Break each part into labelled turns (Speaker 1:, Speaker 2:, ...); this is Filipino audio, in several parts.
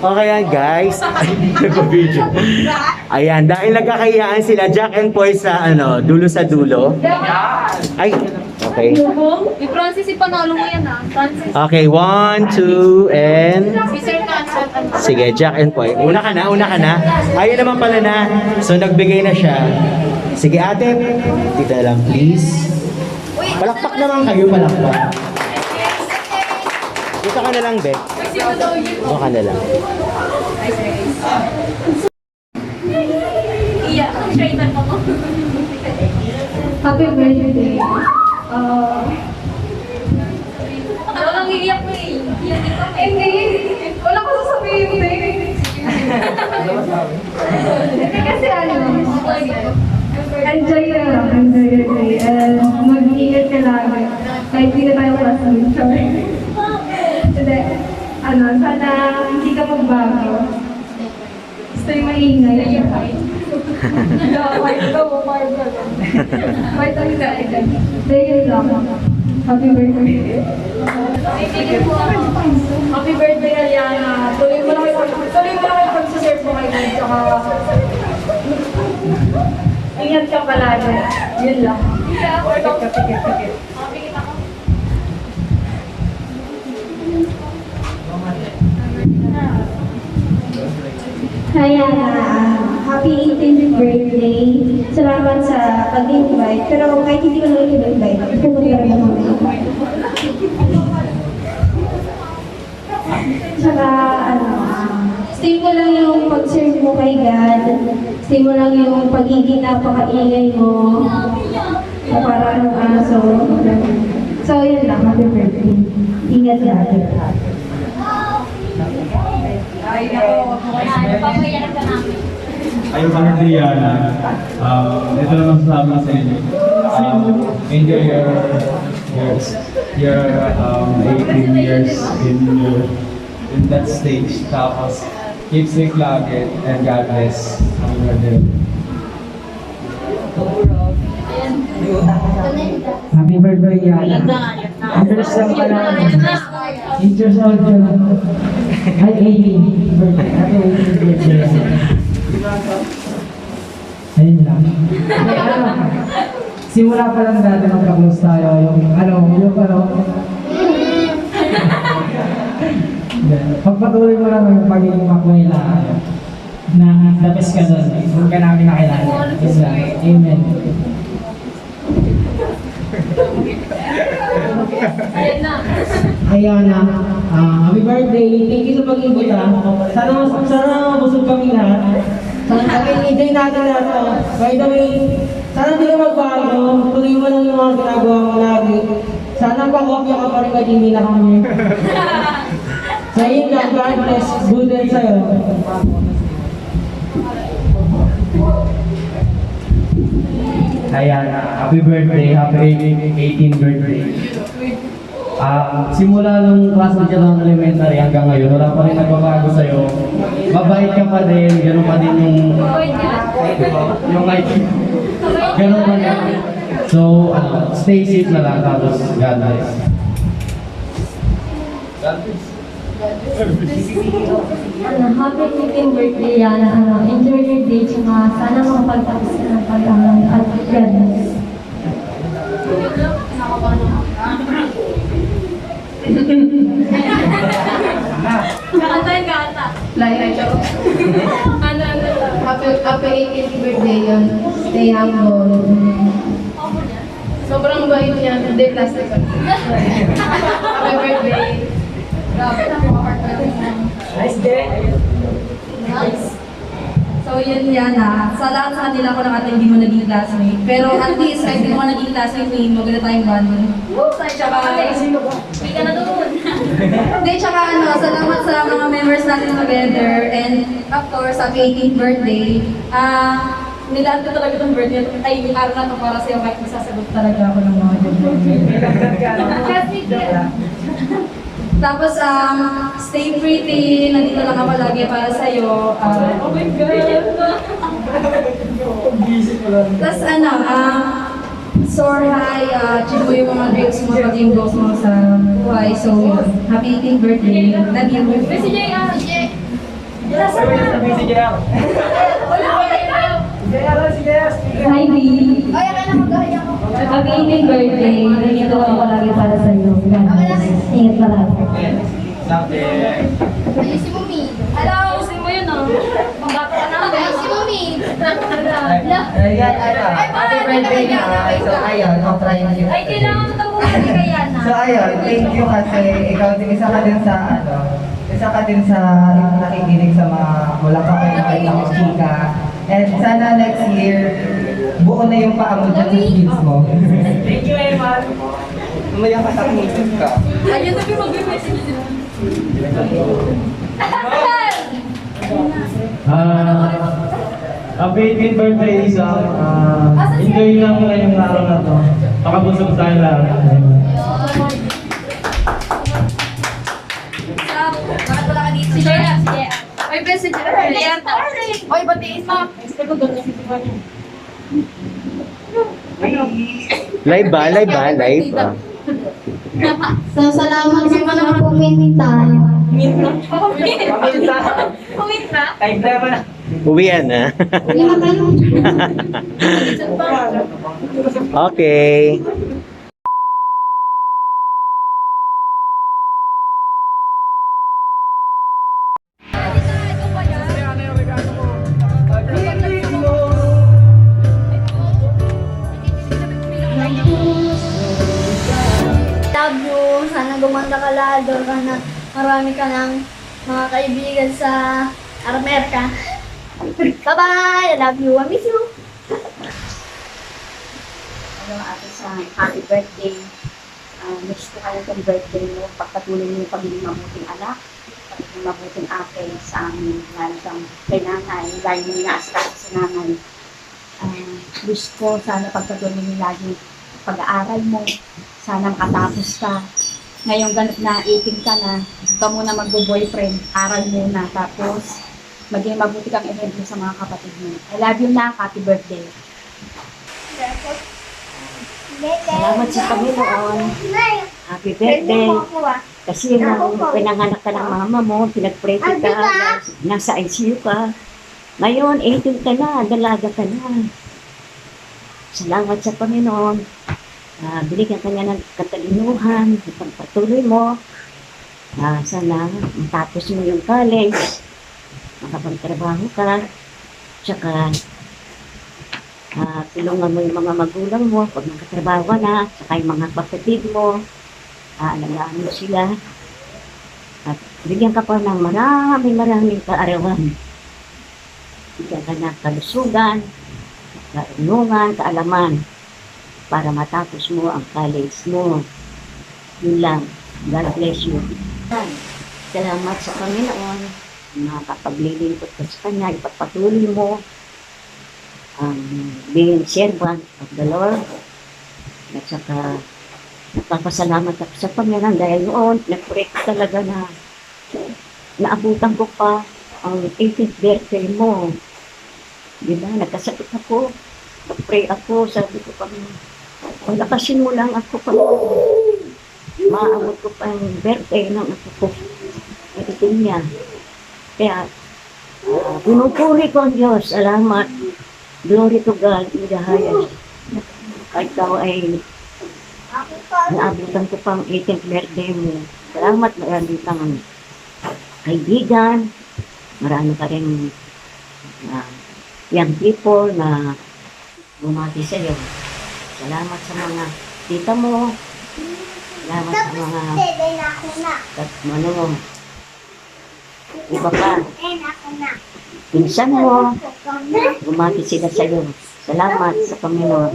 Speaker 1: Okay yan guys. Nagpa-video. Ayan, dahil nagkakayaan sila Jack and Poy sa dulo sa dulo. Ay, okay.
Speaker 2: Si Francis, ipanalo mo yan Francis.
Speaker 1: Okay, 1, 2, and...
Speaker 2: Si Sir Kansat.
Speaker 1: Sige, Jack and Poy. Una ka na. Ayun naman pala na. So, nagbigay na siya. Sige ate, tita lang please. Palakpak naman kayo, palakpak. Dito ka na lang, Bek. Dito ka na lang.
Speaker 2: Iya, ang shaitan mo.
Speaker 3: Happy birthday.
Speaker 2: Walang iiyak mo eh. Iyak ikaw.
Speaker 3: Hindi. Wala ko sasabihin mo eh. Hindi kasi enjoy ka lang. Enjoy your day. And mag-iingat ka lagi. Kahit hindi na tayo classmate. Hindi. Sana hindi ka magbago. Stay maingay. Kahit ikaw, kahit ang dahil. Dahil lang. Happy birthday.
Speaker 2: Happy birthday, Aliana. Tuloy mo lang kayo pag-serve mo kayo. Tsaka,
Speaker 3: Ingat ka palagi. Yun lang.
Speaker 2: Pikit.
Speaker 3: Hi, Ana. Happy 18th birthday. Salamat sa pag-invite. Pero kahit hindi ko naman i-invite, pumunta rin ako. Tsaka, stay mo lang yung pag-serve mo kay God. Stay mo lang yung pagiging napakaingay mo. Na parang aso. So, yun lang. Happy birthday. Ingat lagi.
Speaker 4: Ayun mga Diana, ito naman sasama sa inyo. Enjoy your 18 years in that stage. Tapos, keep safe lagi and God bless. Happy birthday.
Speaker 5: Happy birthday, Yana. Interesting ka lang. 8 years old ka lang. Ay, 18 birthday. Happy 18 birthday. Ayun lang. Simula pa lang dati magka-close tayo. Pagpatuloy mo lang yung pagiging makwela na the best ka doon. Huwag ka namin nakilala. Amen. Ayana, happy birthday. Thank you sa pag-imbita. Sana busog kami lahat. Sana enjoy natin lahat to. By the way, sana hindi ka magbago. Tuloy mo lang yung mga ginagawa mo lagi. Sana pakopya ka pa rin kahit hindi na kami. Sa iyo lang, God bless. Good day sa'yo.
Speaker 4: Ayan, happy birthday, happy 18th birthday. Simula nung klase dyan ng elementary hanggang ngayon, wala pa rin nagbabago sa'yo. Mabait ka pa din, gano'n pa din yung IT. Gano'n pa din. So, stay safe na lang, tapos God bless. God bless.
Speaker 3: Happy 15th birthday, Yana. Enjoy your day, tsaka sana makapagtapos ka ng pag-aaral at God bless.
Speaker 2: Kakantayin ka ata.
Speaker 3: Happy 18th birthday yun. Stay humble.
Speaker 2: Sobrang bait niya. Hindi, plastic. Happy birthday. Grabe, napaka-heartwarming mo.
Speaker 5: Nice day.
Speaker 2: Nice. So yun yan sa lahat sa kanila ko lang at hindi mo naging classmate. Pero at least kahit hindi mo ka naging classmate, may maganda tayong bonding. Tsaka, hindi ka na doon. Hindi, tsaka salamat sa mga members natin together. And of course, happy 18th birthday. nilaan ko talaga itong birthday. Ay, yung araw na to para sa'yo, kahit masasagot talaga ako ng mga ganyan. Tapos, stay pretty. Nandito lang ako lagi para sa'yo. Oh my God! Tapos soar high, achieve mo yung mga dreams mo, pati yung goals mo sa buhay. So, happy 18th birthday. Love you. Si Jay, Nasaan na? Wala ko Hi, B.
Speaker 3: Ay, akala mag-ahaya ko.
Speaker 2: Happy 18th birthday. Nandito lang ako lagi para sa'yo. Ingat pa lang.
Speaker 3: Ayusin mo, Mi.
Speaker 2: Hello, gusto mo yun, oh. Pang-bata ka na.
Speaker 3: Ayusin mo, Mi.
Speaker 6: Happy birthday na. So, ayun, try na yun.
Speaker 2: Ay, kailangan mo ito bumili kaya na.
Speaker 6: So, ayun, thank you kasi ikaw din, isa ka din sa nakikinig sa mga walang kapay na mga chika. And sana next year, buo na yung paa mo dyan sa kids mo. Thank you, Emma. Umayang ka sa kids ka.
Speaker 2: Ayun, sabi mag-message nila.
Speaker 4: Happy 18th birthday, Isa. Enjoy lang mo ngayong araw na to. Pakabusog tayo lahat.
Speaker 2: Bakit wala ka dito? Si Jaya. Ay, best si Jaya. Oy, batiin mo.
Speaker 1: Live ba? Live ba? Live ba?
Speaker 3: So, salamat sa mga puminta.
Speaker 2: Kumit na.
Speaker 6: Type na ba na?
Speaker 1: Uwian na.
Speaker 3: Lima kayo.
Speaker 1: Okay.
Speaker 3: Love you. Sana gumanda ka lalo. Sana marami ka ng mga kaibigan sa Amerika. Bye-bye! I love you. I miss you.
Speaker 7: Hello, ate sa happy birthday. Wish ko kayo itong birthday mo. Pagpatuloy mo yung pagiging mabuting anak, pagiging mabuting ate sa amin, lalo sa kay nanay, lalo mo inaasikaso sa nanay. Wish ko sana pagpatuloy mo lagi pag-aaral mo, sana makatapos ka. Ngayong ganit na 18 ka na, huwag ka muna mag-boyfriend, aral muna, tapos maging mabuti kang ehemplo sa mga kapatid mo. I love you na, happy birthday.
Speaker 8: Salamat sa Panginoon. Happy birthday. Kasi nung pinanganak ka ng mama mo, pinag-pray ka, nasa ICU ka. Ngayon, 18 ka na, dalaga ka na. Salamat sa Panginoon. Binigyan ka niya ng katalinuhan, pagpatuloy mo. Sana matapos mo yung college, makapagtrabaho ka, tsaka tulungan mo yung mga magulang mo pag nakatrabaho ka na, tsaka yung mga kapatid mo, alagaan mo sila. At bigyan ka pa ng maraming kaarawan. Bigyan ka ng kalusugan, kaunungan, kaalaman para matapos mo ang college mo. Yun lang. God bless you. Salamat sa Panginoon. Nakapaglilingkod ka sa Kanya, ipagpatuloy mo being servant of the Lord. At saka nagpapasalamat ako sa Panginoon dahil noon, nag-pray ko talaga na naabutan ko pa ang 18th birthday mo. Diba? Nagkasakit ako. Nag-pray ako. Sabi ko pa, palakasin mo lang ako pa. Maabot ko pa ang birthday ng ako ko. Naitin niya. Kaya, pinupuri ko ang Diyos. Salamat. Glory to God in the highest. Kahit ikaw ay naabutan ko pang 18th birthday mo. Salamat, marami kang kaibigan. Marami ka rin young people na bumati sa iyo. Salamat sa mga tita mo. Salamat sa mga iba pa. Pinsan mo. Bumati sila sa iyo. Salamat sa Panginoon.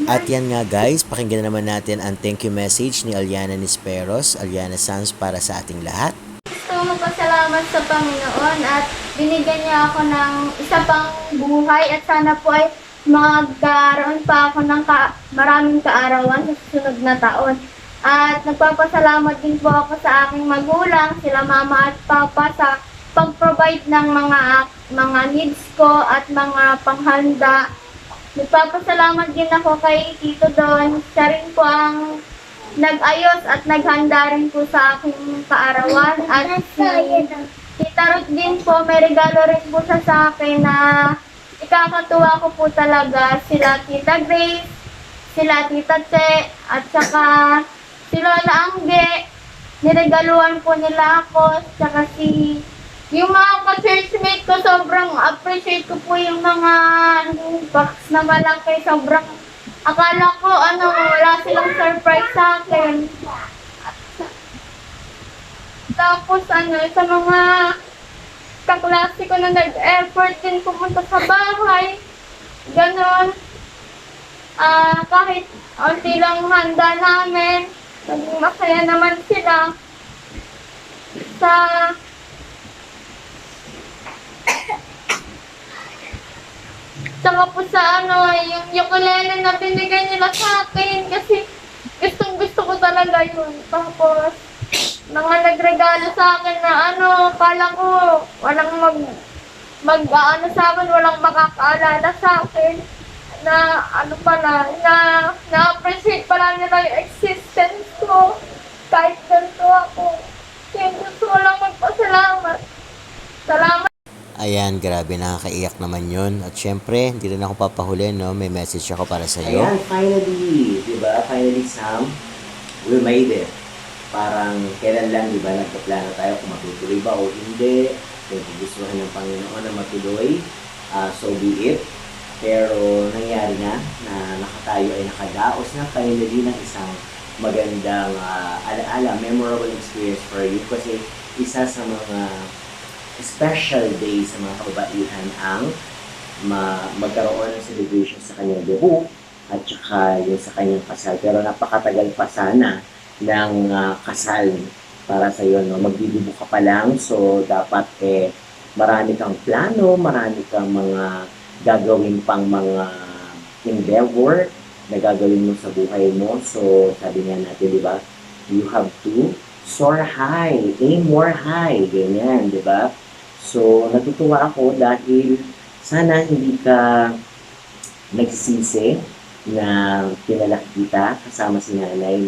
Speaker 9: At yan nga guys, pakinggan na naman natin ang thank you message ni Aliana Nisperos, Aliana Sanz para sa ating lahat.
Speaker 3: Gusto magpasalamat sa Panginoon at binigyan niya ako ng isa pang buhay at sana po ay magkaroon pa ako ng maraming kaarawan sa susunod na taon. At nagpapasalamat din po ako sa aking magulang, sila mama at papa sa pag-provide ng mga needs ko at mga panghanda. Nagpapasalamat din ako kay Tito Don. Siya rin po ang nag-ayos at naghanda rin po sa aking kaarawan. At si Tita Ruth din po, may regalo rin po siya sa akin na ikakatuwa ko po talaga. Sila Tita Grace, sila Tita Che, at saka si Lola Angge. Niregaluhan po nila ako, saka yung mga ka-churchmate ko, sobrang appreciate ko po yung mga box na malaki. Sobrang, akala ko, wala silang surprise sa akin. Tapos, sa mga kaklase ko na nag-effort din pumunta sa bahay. Ganon. Kahit onti lang handa namin, naging masaya naman sila. Saka po sa yung ukulele na binigay nila sa akin kasi gusto ko talaga yun. Tapos, mga nagregalo sa akin na kala ko walang sa akin, walang makakaalala sa akin na na-appreciate pala nila yung existence ko kahit ganito ako. Kaya gusto ko lang magpasalamat. Salamat.
Speaker 9: Ayan, grabe, nakakaiyak naman yun. At syempre, hindi rin ako papahuli, no? May message ako para sa iyo.
Speaker 1: Ayan, finally, di ba? Finally, Sam, we made it. Parang kailan lang, di ba, nagpaplano tayo kung matutuloy ba o hindi. Kung gustuhan ng Panginoon na matuloy, so be it. Pero nangyari na nakatayo ay nakadaos na finally ng isang magandang alaala, memorable experience for you. Kasi isa sa mga special day sa mga kababaihan ang magkaroon ng celebration sa kanyang debut at saka yung sa kanyang kasal. Pero napakatagal pa sana ng kasal para sa iyo, no? Magdidibo ka pa lang, so dapat marami kang plano, marami kang mga gagawin pang mga endeavor na gagawin mo sa buhay mo. So sabi nga natin, di ba, you have to soar high, aim more high, ganyan, di ba? So natutuwa ako dahil sana hindi ka nagsisisi na pinalaki kita kasama si nanay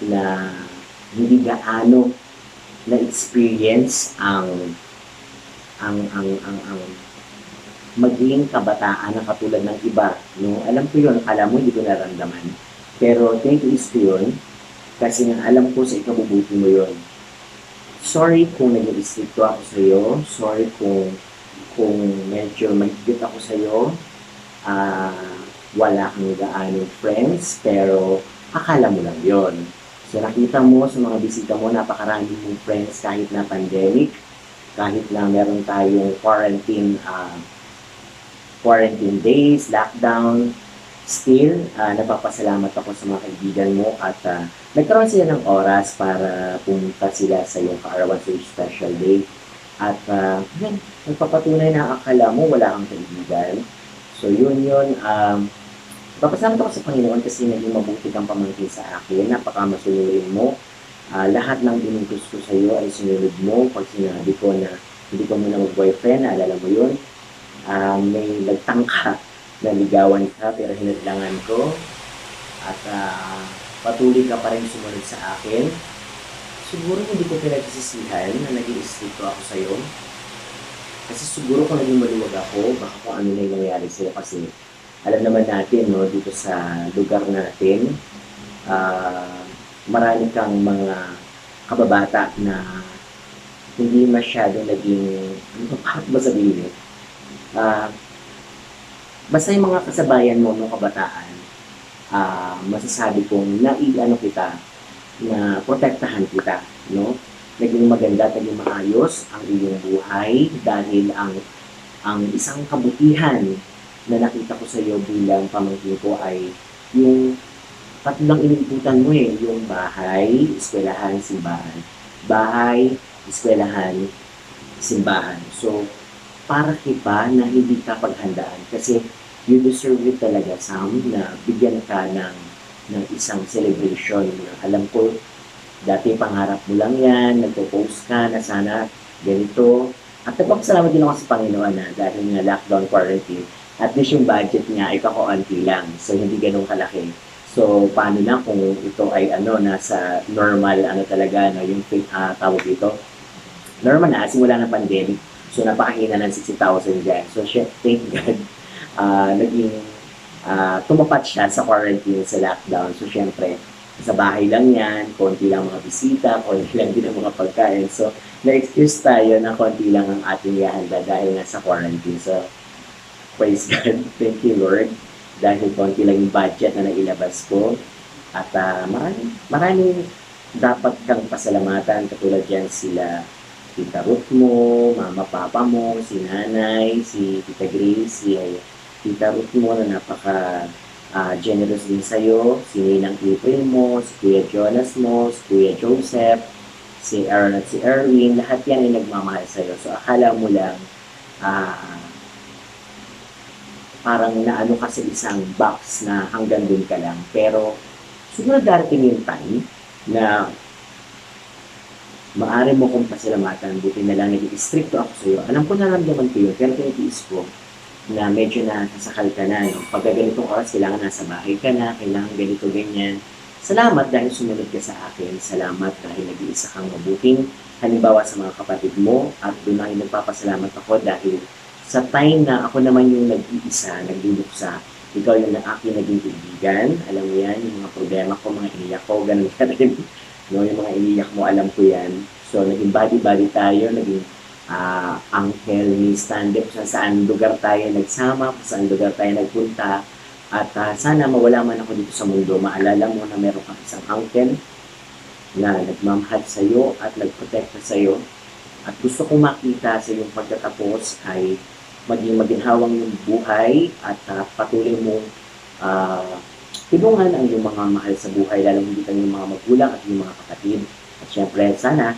Speaker 1: na hindi gaano na experience ang maging kabataan na katulad ng iba, no? Alam ko yun, alam mo, hindi ko naramdaman. Pero thank you is to yun, kasi nga alam ko sa ikabubuti mo yun. Sorry kung nag-istricto ako sa iyo, sorry kung medyo mahigit ako sa iyo, wala kang gaano friends, pero akala mo lang yon. So nakita mo sa mga bisita mo, napakarami mong friends kahit na pandemic, kahit na meron tayong quarantine days, lockdown, still, napapasalamat ako sa mga kaibigan mo at nagkaroon sila ng oras para pumunta sila sa iyong kaarawan sa special day. At yan, nagpapatunay na akala mo wala kang kaibigan. So yun, papasalamat ako sa Panginoon kasi naging mabuti kang pamangkin sa akin. Napakamasunurin mo. Lahat ng inutos ko sa iyo ay sinunod mo. Pag sinabi ko na hindi ko muna mag-boyfriend, naalala mo yun. May nagtangka na ligawan ka pero hinadlangan ko. At patuloy ka pa rin sumunod sa akin. Siguro hindi ko pinagsisihan na naging istrikto ako sa iyo. Kasi siguro kung naging maluwag ako, baka kung ano na yung nangyari sa'yo kasi alam naman natin, no, dito sa lugar natin, marami kang mga kababata na hindi masyado naging, bakit ba sabihin? Basta yung mga kasabayan mo ng kabataan, masasabi kong naiano kita, na protektahan kita, no? Naging maganda at naging maayos ang iyong buhay dahil ang isang kabutihan na nakita ko sa iyo bilang pamangkin ko ay yung tatlong iniikutan mo yung bahay, eskwelahan, simbahan. Bahay, eskwelahan, simbahan. So, para kita na hindi ka paghandaan kasi you deserve it talaga, Sam, na bigyan ka ng isang celebration. Alam ko, dati pangarap mo lang yan, nagpo-post ka na sana ganito. At nagpapasalamat din ako sa Panginoon na dahil nga lockdown quarantine, at least yung budget niya ay kakaunti lang. So, hindi ganun kalaki. So, paano na kung ito ay nasa normal, talaga, yung tawag dito? Normal na, simula ng pandemic. So, napakahina ng 60,000 dyan. So, thank God, tumapat siya sa quarantine, sa lockdown. So, syempre, sa bahay lang yan, konti lang mga bisita, konti lang din ang mga pagkain. So, na-excuse tayo na konti lang ang ating ihanda dahil nga sa quarantine. So, praise God. Thank you, Lord. Dahil konti lang yung budget na nailabas ko. At maraming dapat kang pasalamatan. Katulad yan sila Tita Ruth mo, Mama Papa mo, si Nanay, si Tita Grace, si Tita Ruth mo na generous din sa'yo, si Ninang April mo, si Kuya Jonas mo, si Kuya Joseph, si Aaron at si Erwin, lahat yan ay nagmamahal sa'yo. So, akala mo lang, parang naano ka sa isang box na hanggang dun ka lang. Pero, siguro darating yung time na maaari mo kong pasalamatan, buti na lang naging stricto ako sa'yo. Alam ko naramdaman ko yun, pero tinitiis ko na medyo nasasakal ka na. No? Pag ganitong oras, kailangan nasa bahay ka na, kailangan ganito, ganyan. Salamat dahil sumunod ka sa akin. Salamat dahil nag-iisa kang mabuting halimbawa sa mga kapatid mo. At doon ay nagpapasalamat ako dahil sa time na ako naman yung nag-iisa, nagduluksa, ikaw yung aking naging kaibigan. Alam mo yan, yung mga problema ko, mga iniyak ko, ganun ka rin. No, yung mga iniyak mo, alam ko yan. So, naging body-body tayo, naging uncle ni stand-up, saan lugar tayo nagsama, saan lugar tayo nagpunta. At sana mawala man ako dito sa mundo, maalala mo na meron kang isang uncle na nagmamahal sa'yo at nagprotekta sa'yo. At gusto kong makita sa iyong pagkatapos ay maging maginhawang yung buhay at patuloy mong tulungan ang iyong mga mahal sa buhay, lalo hindi kang yung mga magulang at yung mga kapatid. At syempre, sana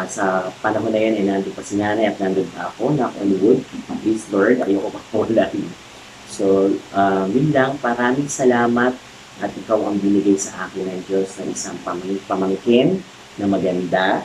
Speaker 1: sa panahon na yan ay nandun pa si nanay at nandun pa ako na Hollywood. Please Lord, ayoko pa mawala. So, yun lang, maraming salamat at ikaw ang binigay sa akin ng Diyos ng isang pamangkin na maganda,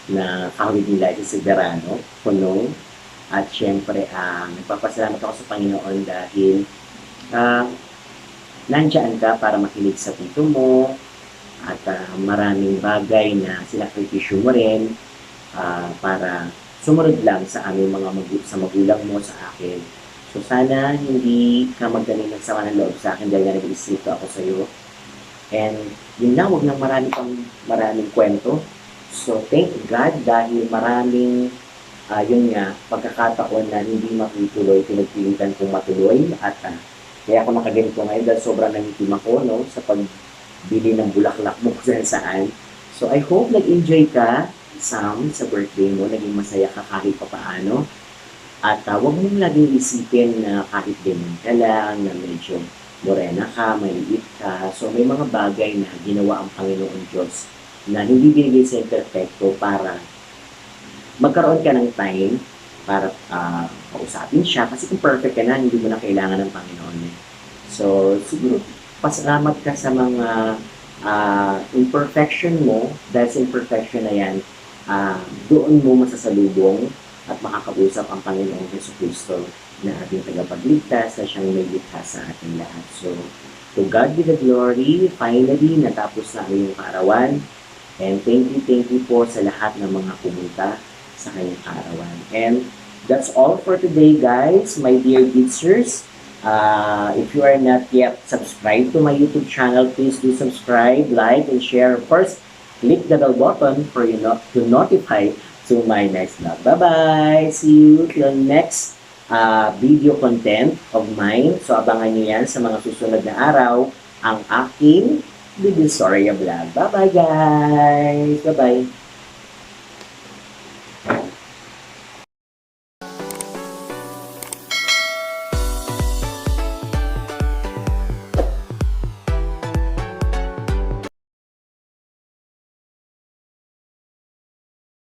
Speaker 1: na kahawig nila sa Verano, punong. At syempre, nagpapasalamat ako sa Panginoon dahil nandiyan ka para makinig sa tito mo at maraming bagay na sinakripisyo mo rin para sumunod lang sa aming mga magulang mo sa akin. So sana hindi ka magdaling ng sama ng loob sa akin dahil nga nag-iisip ako sa iyo. And yun lang, huwag nang maraming kwento. So thank God dahil maraming pagkakataon na hindi matutuloy, pinagpilitan kong matuloy at kaya ako nakaganito ngayon dahil sobrang nangitim ako sa pagbili ng bulaklak mo kung saan. So I hope nag-enjoy ka, Sam, sa birthday mo, naging masaya ka kahit pa paano. At huwag mong laging isipin na kahit ganyan ka lang, na medyo morena ka, maliit ka. So may mga bagay na ginawa ang Panginoon Diyos na hindi binigay sa perfecto para magkaroon ka ng time para kausapin siya. Kasi kung perfect ka na, hindi mo na kailangan ng Panginoon. So siguro pasalamat ka sa mga imperfection mo, dahil sa imperfection na yan, doon mo masasalubong at makakausap ang Panginoong Jesucristo na ating tagapagligtas na siyang may likha sa ating lahat. So, to God be the glory. Finally, natapos na ang iyong kaarawan. And thank you po sa lahat ng mga pumunta sa kanyang kaarawan. And that's all for today, guys. My dear Gitzers, if you are not yet subscribed to my YouTube channel, please do subscribe, like, and share. Of course, click the bell button for you to notify to my next vlog. Bye-bye! See you till next video content of mine. So, abangan nyo yan sa mga susunod na araw ang aking Divisoria vlog. Bye-bye, guys! Bye-bye!